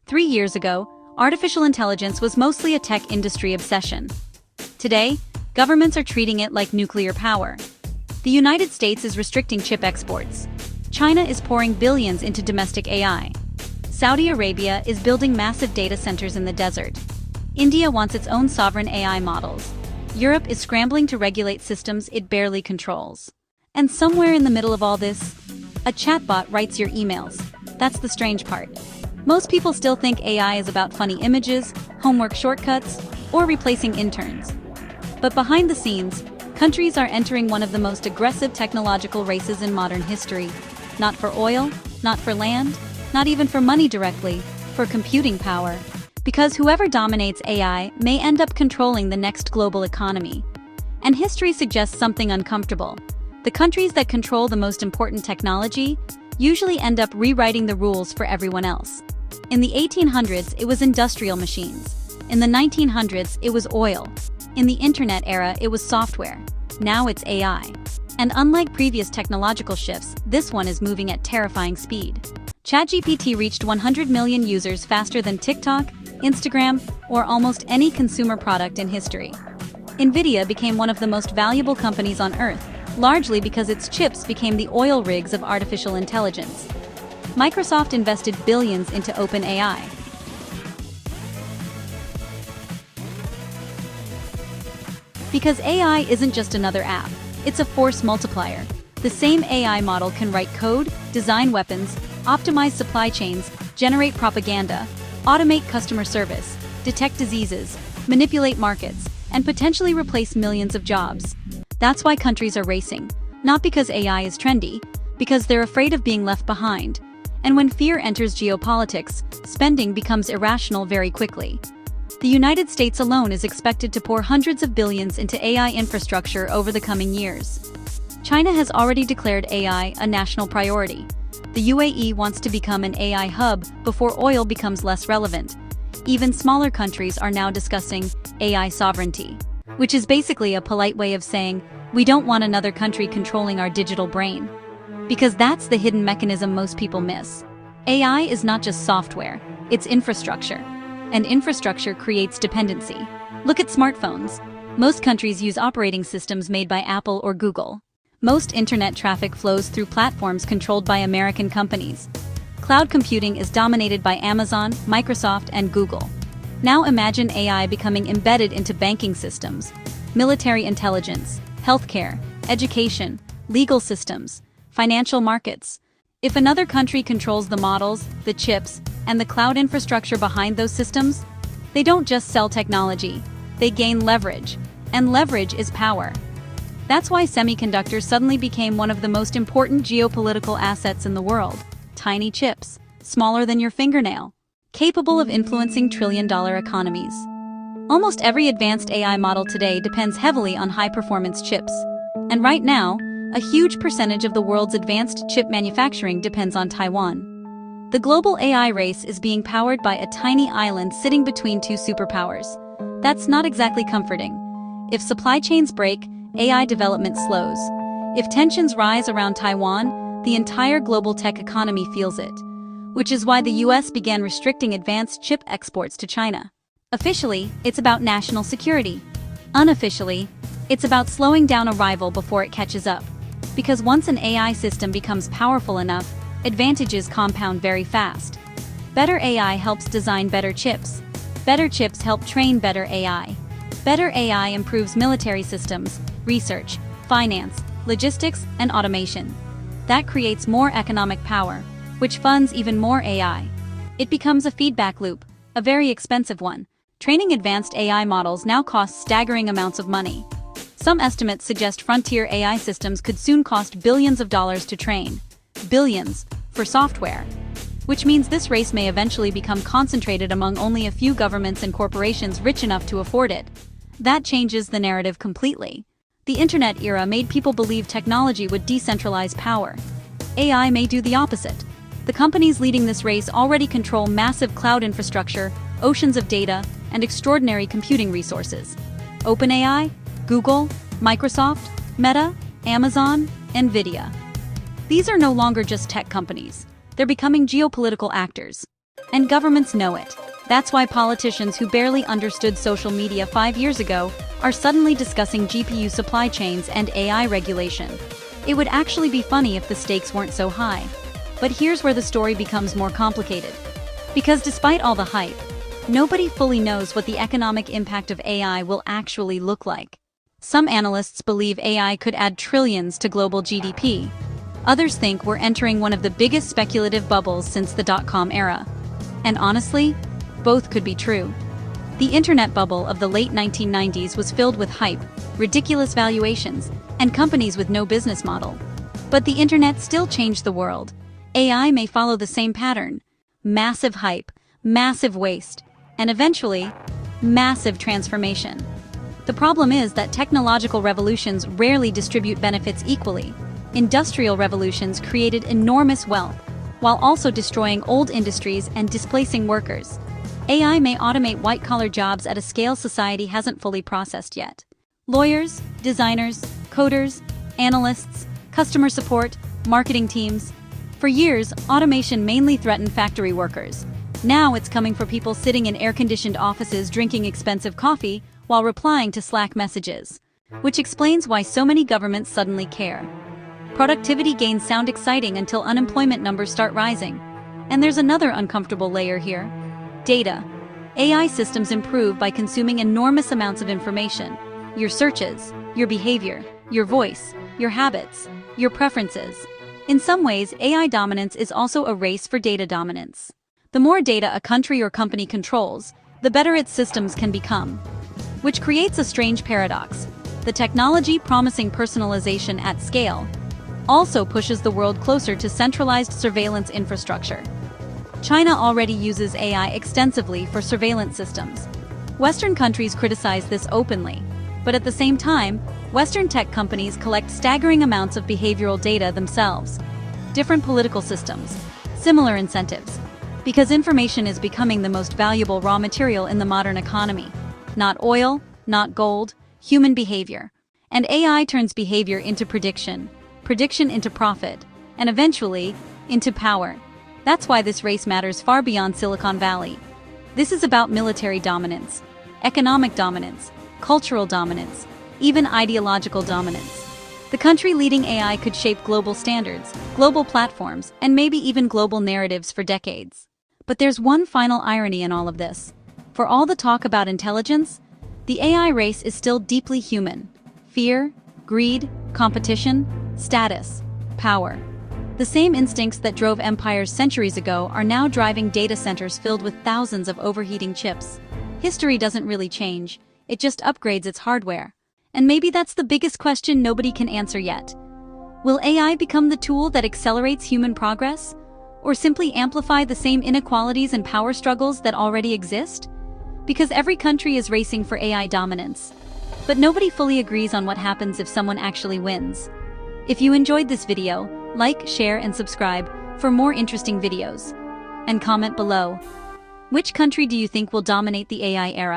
3 years ago, artificial intelligence was mostly a tech industry obsession. Today, governments are treating it like nuclear power. The United States is restricting chip exports. China is pouring billions into domestic AI. Saudi Arabia is building massive data centers in the desert. India wants its own sovereign AI models. Europe is scrambling to regulate systems it barely controls. And somewhere in the middle of all this, a chatbot writes your emails. That's the strange part. Most people still think AI is about funny images, homework shortcuts, or replacing interns. But behind the scenes, countries are entering one of the most aggressive technological races in modern history. Not for oil, not for land, not even for money directly, for computing power. Because whoever dominates AI may end up controlling the next global economy. And history suggests something uncomfortable. The countries that control the most important technology usually end up rewriting the rules for everyone else. In the 1800s, it was industrial machines. In the 1900s, it was oil. In the internet era, it was software. Now it's AI. And unlike previous technological shifts, this one is moving at terrifying speed. ChatGPT reached 100 million users faster than TikTok, Instagram, or almost any consumer product in history. NVIDIA became one of the most valuable companies on Earth, largely because its chips became the oil rigs of artificial intelligence. Microsoft invested billions into OpenAI. Because AI isn't just another app, it's a force multiplier. The same AI model can write code, design weapons, optimize supply chains, generate propaganda, automate customer service, detect diseases, manipulate markets, and potentially replace millions of jobs. That's why countries are racing, not because AI is trendy, because they're afraid of being left behind. And when fear enters geopolitics, spending becomes irrational very quickly. The United States alone is expected to pour hundreds of billions into AI infrastructure over the coming years. China has already declared AI a national priority. The UAE wants to become an AI hub before oil becomes less relevant. Even smaller countries are now discussing AI sovereignty, which is basically a polite way of saying, we don't want another country controlling our digital brain. Because that's the hidden mechanism most people miss. AI is not just software, it's infrastructure. And infrastructure creates dependency. Look at smartphones. Most countries use operating systems made by Apple or Google. Most internet traffic flows through platforms controlled by American companies. Cloud computing is dominated by Amazon, Microsoft, and Google. Now imagine AI becoming embedded into banking systems, military intelligence, healthcare, education, legal systems, financial markets. If another country controls the models, the chips, and the cloud infrastructure behind those systems, they don't just sell technology, they gain leverage. And leverage is power. That's why semiconductors suddenly became one of the most important geopolitical assets in the world. Tiny chips, smaller than your fingernail, capable of influencing trillion-dollar economies. Almost every advanced AI model today depends heavily on high-performance chips. And right now, a huge percentage of the world's advanced chip manufacturing depends on Taiwan. The global AI race is being powered by a tiny island sitting between two superpowers. That's not exactly comforting. If supply chains break, AI development slows. If tensions rise around Taiwan, the entire global tech economy feels it. Which is why the US began restricting advanced chip exports to China. Officially, it's about national security. Unofficially, it's about slowing down a rival before it catches up. Because once an AI system becomes powerful enough, advantages compound very fast. Better AI helps design better chips. Better chips help train better AI. Better AI improves military systems, research, finance, logistics, and automation. That creates more economic power, which funds even more AI. It becomes a feedback loop, a very expensive one. Training advanced AI models now costs staggering amounts of money. Some estimates suggest frontier AI systems could soon cost billions of dollars to train. Billions, for software. Which means this race may eventually become concentrated among only a few governments and corporations rich enough to afford it. That changes the narrative completely. The internet era made people believe technology would decentralize power. AI may do the opposite. The companies leading this race already control massive cloud infrastructure, oceans of data, and extraordinary computing resources. OpenAI, Google, Microsoft, Meta, Amazon, NVIDIA. These are no longer just tech companies. They're becoming geopolitical actors. And governments know it. That's why politicians who barely understood social media 5 years ago are suddenly discussing GPU supply chains and AI regulation. It would actually be funny if the stakes weren't so high. But here's where the story becomes more complicated. Because despite all the hype, nobody fully knows what the economic impact of AI will actually look like. Some analysts believe AI could add trillions to global GDP. Others think we're entering one of the biggest speculative bubbles since the dot-com era. And honestly, both could be true. The internet bubble of the late 1990s was filled with hype, ridiculous valuations, and companies with no business model. But the internet still changed the world. AI may follow the same pattern: massive hype, massive waste, and eventually, massive transformation. The problem is that technological revolutions rarely distribute benefits equally. Industrial revolutions created enormous wealth, while also destroying old industries and displacing workers. AI may automate white-collar jobs at a scale society hasn't fully processed yet. Lawyers, designers, coders, analysts, customer support, marketing teams. For years, automation mainly threatened factory workers. Now it's coming for people sitting in air-conditioned offices drinking expensive coffee while replying to Slack messages. Which explains why so many governments suddenly care. Productivity gains sound exciting until unemployment numbers start rising. And there's another uncomfortable layer here. Data. AI systems improve by consuming enormous amounts of information. Your searches, your behavior, your voice, your habits, your preferences. In some ways, AI dominance is also a race for data dominance. The more data a country or company controls, the better its systems can become. Which creates a strange paradox. The technology promising personalization at scale also pushes the world closer to centralized surveillance infrastructure. China already uses AI extensively for surveillance systems. Western countries criticize this openly, but at the same time, Western tech companies collect staggering amounts of behavioral data themselves. Different political systems, similar incentives, because information is becoming the most valuable raw material in the modern economy. Not oil, not gold, human behavior. And AI turns behavior into prediction, prediction into profit, and eventually, into power. That's why this race matters far beyond Silicon Valley. This is about military dominance, economic dominance, cultural dominance, even ideological dominance. The country leading AI could shape global standards, global platforms, and maybe even global narratives for decades. But there's one final irony in all of this. For all the talk about intelligence, the AI race is still deeply human. Fear, greed, competition, status, power. The same instincts that drove empires centuries ago are now driving data centers filled with thousands of overheating chips. History doesn't really change, it just upgrades its hardware. And maybe that's the biggest question nobody can answer yet. Will AI become the tool that accelerates human progress? Or simply amplify the same inequalities and power struggles that already exist? Because every country is racing for AI dominance. But nobody fully agrees on what happens if someone actually wins. If you enjoyed this video, like, share, and subscribe for more interesting videos. And comment below. Which country do you think will dominate the AI era?